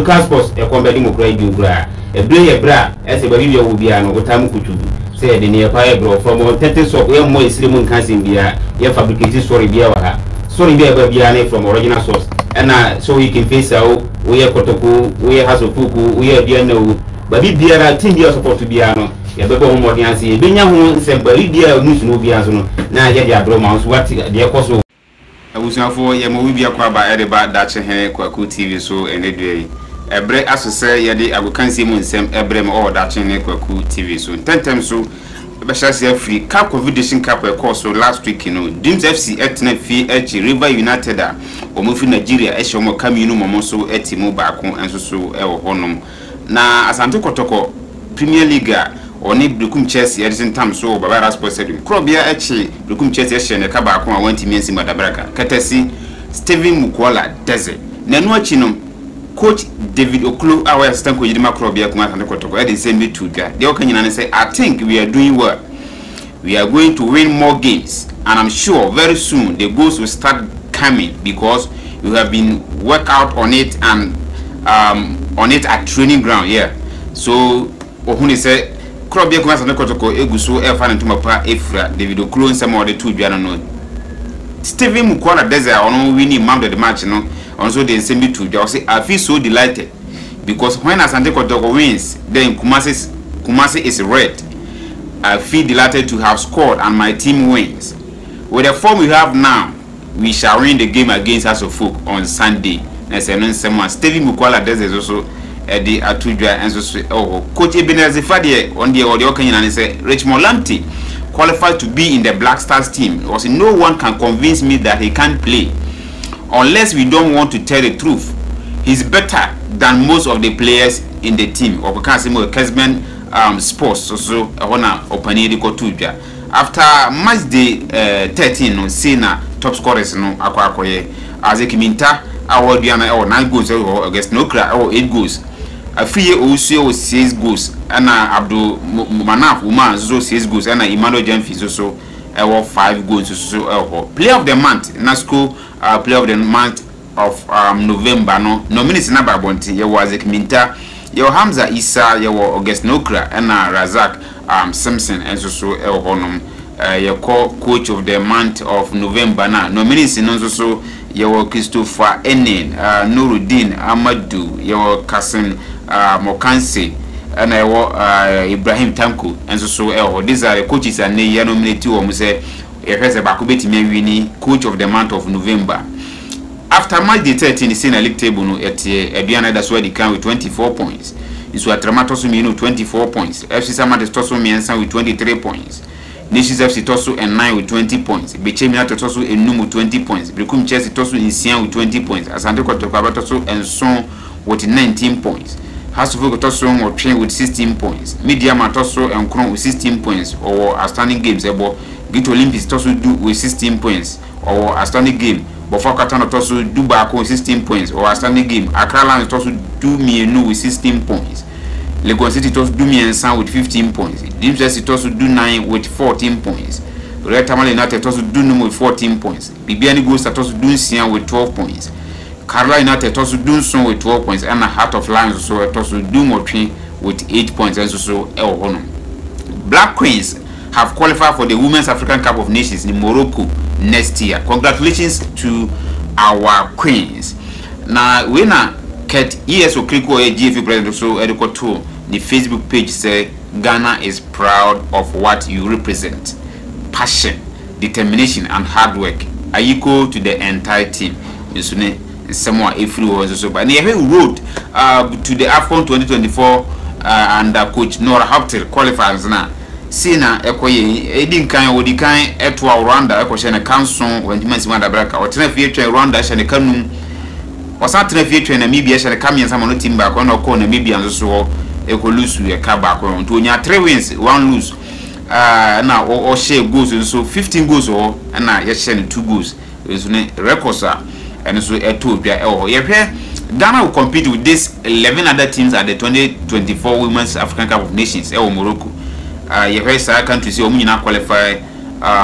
local sports e ko be di mo kura di kura e bre ye bra e se ba bi wo bia no otam kutu say the near fire bro from 30 so we more islimu kansin bia ye fabricate story bia wa ha story bia ba bia from original source and so you can face out we kotoko we hasofuku we aduane wo ba bia team bia support bia no ye be ko mo dianse e benya ho se ba bia news no bia so no na ye dia bro ma so what de koso abusafo ye mo bia kwa ba e ba dache he kwaku TV so enedwe ebre asose ye de agokansi mu nsem ebre mo dache he kwaku TV so tentem so be shase free CAF Conviction Cup course last week Dreams FC etna fi echi River United omofi Nigeria ehye omo kaminu momo so etimu baako enso so ewo honom na Asante Kotoko Premier League oni Brukum Chelsea Edison Tam so Babara Sports Stadium Krobia echi Brukum Chelsea ehye ne ka baako a wanti miensi madabraka katasi Steven Mukwala Deze nanu achi no Coach David Oklo our assistant coach Dima Krobia kuma Asante Kotoko e dey send me to ga dey okanyina say I think we are doing well. We are going to win more games and I'm sure very soon the goals will start coming because we have been work out on it and on it at training ground here. So ohuni say Krobia kuma Asante Kotoko eguso e fa ntuma pa efra David Oklo nsema ode to dua no Steven Mukwala Deze ono winning man of the match no also they send me to dua say I feel so delighted because when Asante Kotoko wins then Kumasi is red. I feel delighted to have scored and my team wins. With the form we have now, we shall win the game against Asofok on Sunday. Steven Mukwala Deze is also the Atudra and so Coach Ebenezer Fadie on the Okanyina and say Richmond Lamptey qualified to be in the Black Stars team. Because no one can convince me that he can't play. Unless we don't want to tell the truth. He's better than most of the players in the team. Or because Kesman sports so honor opanidi kotudja after match day 13 no sena top scorers no akwakoye azekiminta award yana 9 goals or against no cra 8 goals afiye osuye 6 goals ana Abdul Manaf Uma zo 6 goals ana Emmanuel Jamfi so 5 goals so player of the month Nasco player of the month of November no nominate na babonti ye azekiminta Yo Hamza Isa yo August Nokra and Razak Simpson and so honum your coach of the month of November na nominees in so yo Christopher Enin Nuruddin Amadou yo Kasim Mokansi and Ibrahim Tanko and so these are the coaches and they nominated to say a bakubeti me coach of the month of November. After match day 13, the senior league table no Ediana that's where they can with 24 points. It's what Tramatos 24 points. FC Samate Tosso Miensan with 23 points. Nations FC Tosso and 9 with 20 points. Bechemina Tosso and Num with 20 points. Brukum Chelsea Tosso in Sian with 20 points. Asante Kotoko Tosso and Son with 19 points. Hasufo Tosso or Train with 16 points. Medeama Tosso and Kron with 16 points or outstanding games. Gito Olympics Tosso do with 16 points or outstanding game. Before Katana Tosu do back with 16 points or a standing game. Accra Lions Tosu do me no with 16 points. Lagos City Tosu do me and Sound with 15 points. Dreams FC Tosu do 9 with 14 points. Red Tamale United Tosu do no with 14 points. Bibiani Ghost Tosu do Sian with 12 points. Carla United Tosu do so with 12 points and a Heart of Lions so Tosu do more with 8 points and so El Honum. Black Queens have qualified for the Women's African Cup of Nations in Morocco next year. Congratulations to our queens. Now, when Ket ESO Kriko GFU president so Edukoto the Facebook page say Ghana is proud of what you represent. Passion, determination and hard work. Ayiko to the entire team. Someone every was so but he road to the AFCON 2024 and coach Nora Hoptel qualifiers now. Sina ekoye edin kan wodi kan eto Rwanda ekoshe ne kanson wandimansi madabraka otena fietwe Rwanda hye ne kanum osatena fietwe Namibia hye ne kamiensa mono timba ko na ko Namibia nso so ekolusu ye ka ba ko nto onya 3 wins 1 lose na o share goals nso 15 goals o na ye hye ne 2 goals so ne records and so eto bia ye hwe Ghana will compete with these 11 other teams at the 2024 Women's African Cup of Nations Morocco. Your country say omunyina qualify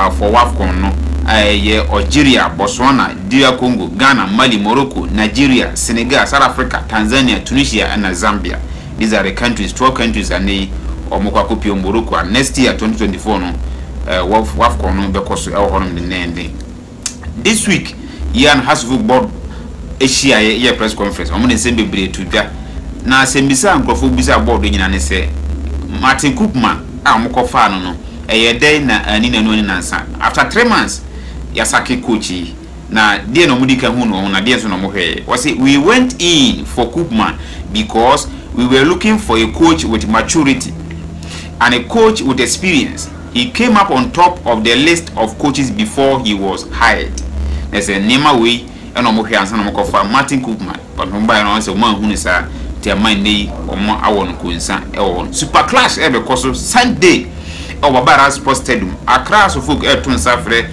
for WAFCON no Algeria, Botswana, DR Congo, Ghana, Mali, Morocco, Nigeria, Senegal, South Africa, Tanzania, Tunisia, and Zambia. These are the countries, 12 countries, and they Omokwakopi Morocco. And next year, 2024, this week, Ian Hasvuk board Asia press conference. I'm going to send a to that. Now, Sembisa and Crofobisa board in say Martin Koopman, Amokofano, a day na Nina Nansa. After 3 months, Yasaki Kochi. Na dear no Mudika Huno, na dear Sonomohe. Was it we went in for Koopman because we were looking for a coach with maturity and a coach with experience. He came up on top of the list of coaches before he was hired. There's a Nema way and Omohe and Sanomokofa Martin Koopman. But Mumbai and also man who is a tear my name or more hour Kunsa or Super Clash ever cost Sunday over Barra Sports Stadium. A class of folk air to Safre.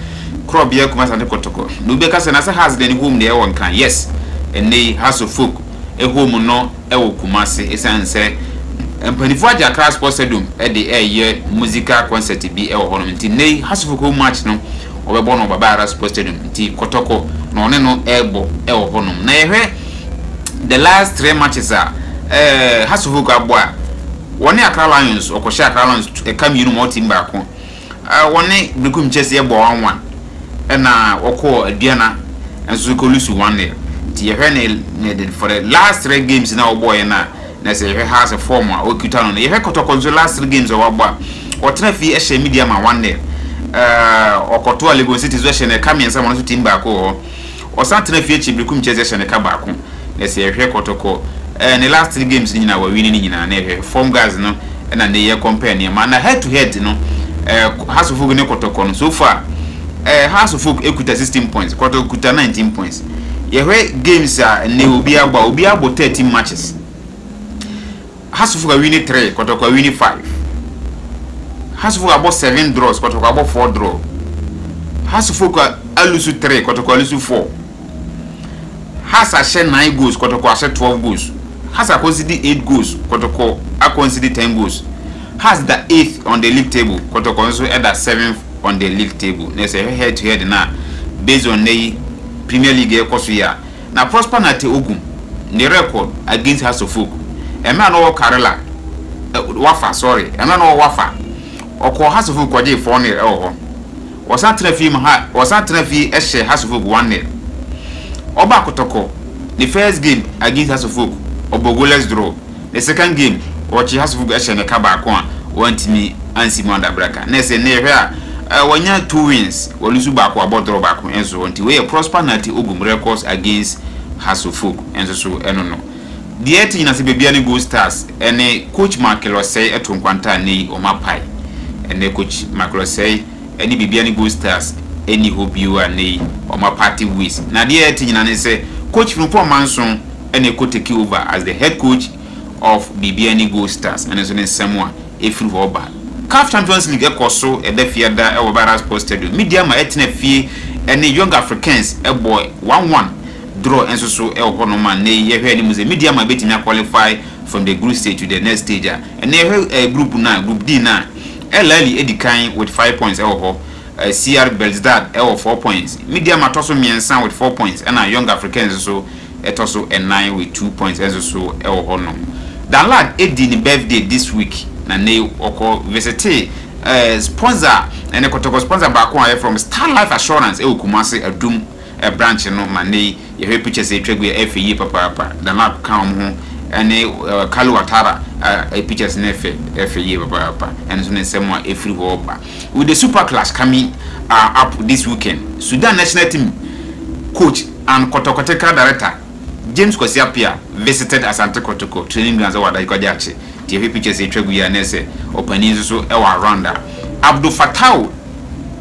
Krobia kuma Asante KOTOKO. Nubeka senasa has the home there one can. Yes. And they has a folk a home no ewo Kumasi esanse empanifo aja class sports stadium e de year musical concert bi e wo hono nti nei has folk home match no obebo no Babara sports stadium nti KOTOKO no ne no ebo e wo hono na yehwe the last 3 matches are has folk aboa woni Accra Lions okoshe Accra Lions e kam yinu mo team ba ko woni Brekum Chelsea e bo 1-1 na oko aduana enso ko lusu 1-0 ti yehwe for the last 3 games na oboy na say he has a form o kuta no yehwe KOTOKO so last 3 games o waba o tena fi e she Medeama 1-0 okoto Lagos City zo she na kamiensa mo no team ba ko o san tena fi e Brekum Chelsea she na ka ba ko na say yehwe KOTOKO the last 3 games ni na wa win ni nyina na yehwe form guys no na ne ye compare ni ma na head to head no has of ne KOTOKO no so far has of equita 16 points KOTOKO equita 19 points yehwe games ne obi abo 13 matches has of win 3 KOTOKO win 5 has of about 7 draws KOTOKO about 4 draw has of alusu 3 KOTOKO alusu 4 has a share 9 goals KOTOKO a share 12 goals has a consider 8 goals KOTOKO a consider 10 goals has the 8th on the league table KOTOKO also at the 7th on the league table. There's a head to head now based on the Premier League Kosuya. Now Prosper Nate Ogum the record against House of Folk. A man or Karela Wafa, sorry, a man or Wafa or call House of Folk or 4-0 or was that Trefi Eshe House of Folk 1-0. Oba KOTOKO the first game against House of Folk or Bogoles draw. The second game or House of Folk Eshe and Kabakwan want me Ansimanda Braka. Next here. Wanya 2 wins, Walusu Bako about draw back and so on. We Prosper Nati Ogum records against Hasufuk and so no. The 18 as a baby Gold Stars and a coach Markelo say at Tunquanta ni or Mapai and the coach Markelo say any baby Gold Stars any hope you are nay or my party wins. Now the 18 and say coach from Poor Manson and a could take over as the head coach of BBN Gold Stars and as in someone if you were bad. CAF Champions League ekoso e de fiada e Barra Sports Stadium. Medeama etena fie and the young Africans a boy 1-1 draw and so e hono man ne ye hwe ni muze Medeama betimi qualify from the group stage to the next stage and ne group na group D na Lali edikan with 5 points e ho CR Belzdad e 4 points. Medeama toso miensan with 4 points and young Africans so etoso 9 with 2 points and so e hono. Dan lad edi ni birthday this week. Na ne oko visite sponsor and a KOTOKO sponsor back one from Star Life Assurance Kumasi Adum a branch no mane ye pictures a trade with FE papa the lab come home and a Kalu Atara a pictures in FE papa and so someone a free over with the super class coming up this weekend. Sudan national team coach and KOTOKO technical director James Kwesiapia visited Asante KOTOKO training grounds over Daikojachi. TV pictures a trade with Nese or Peninsula Ewa Rwanda. Abdul Fatau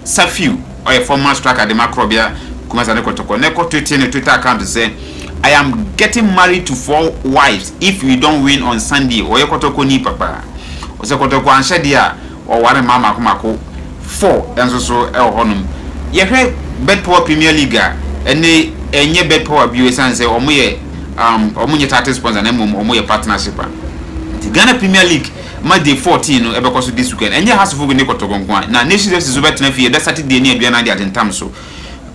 Safiu or a former striker at the Macrobia Kumasane KOTOKO Neko Twitter account to say I am getting married to 4 wives if we don't win on Sunday or KOTOKO ni papa. Or KOTOKO anshadia or one mama kumako 4 and so honum. Ye Bedpower Premier League and they enye Bedpower BUS and say omuye 30 sponsor and omuye partnership. The Ghana Premier League Monday 14 no ebe koso this weekend enye hasofo ne kotoko nkwa na nation FC so betena fie da Saturday ne adua na de atentam so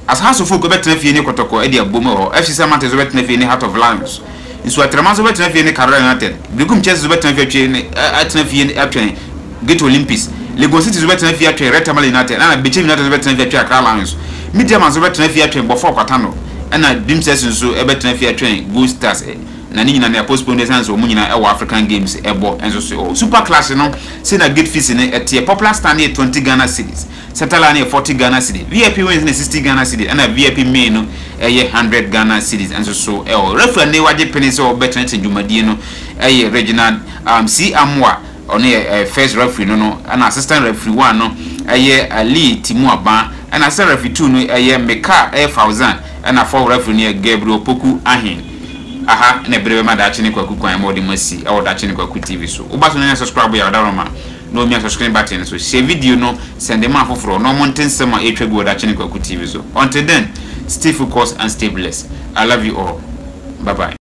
as hasofo ko betena fie ne kotoko e de abom ho FC Samate so betena fie ne Heart of Lions nso atrama so betena fie ne Carolina United Brigum Chelsea so betena fie atwe ne atena fie ne atwe Get Olympics Lagos City so betena fie atwe Red Tamale United na Bechem United so betena fie atwe Accra Lions Medeama so betena fie atwe Bofo Kwatano na Dreams nso e betena fie atwe Gold Stars na ni nyina na postpone sense o munyina e African Games ebo enso so super class no say na gate fees ne etie popular stand 20 Ghana cedis setala na 40 Ghana cedis VIP wins na 60 Ghana cedis and VIP main no 100 Ghana cedis enso so referee ne waje penny so better na dwumadie no regional C Amwa on first referee no and assistant referee 1 no Ali Timuaba and assistant referee 2 no Meka Fauzan and a four referee ne Gabriel Poku Ahin aha na brebe ma da chine kwaku kwan mo de masi e wo da chine kwaku TV so uba so na subscribe ya da roma no mi subscribe button so share video no send them afoforo no mountain sema e twegu da chine kwaku TV so until then stay focused and stay blessed. I love you all. Bye bye.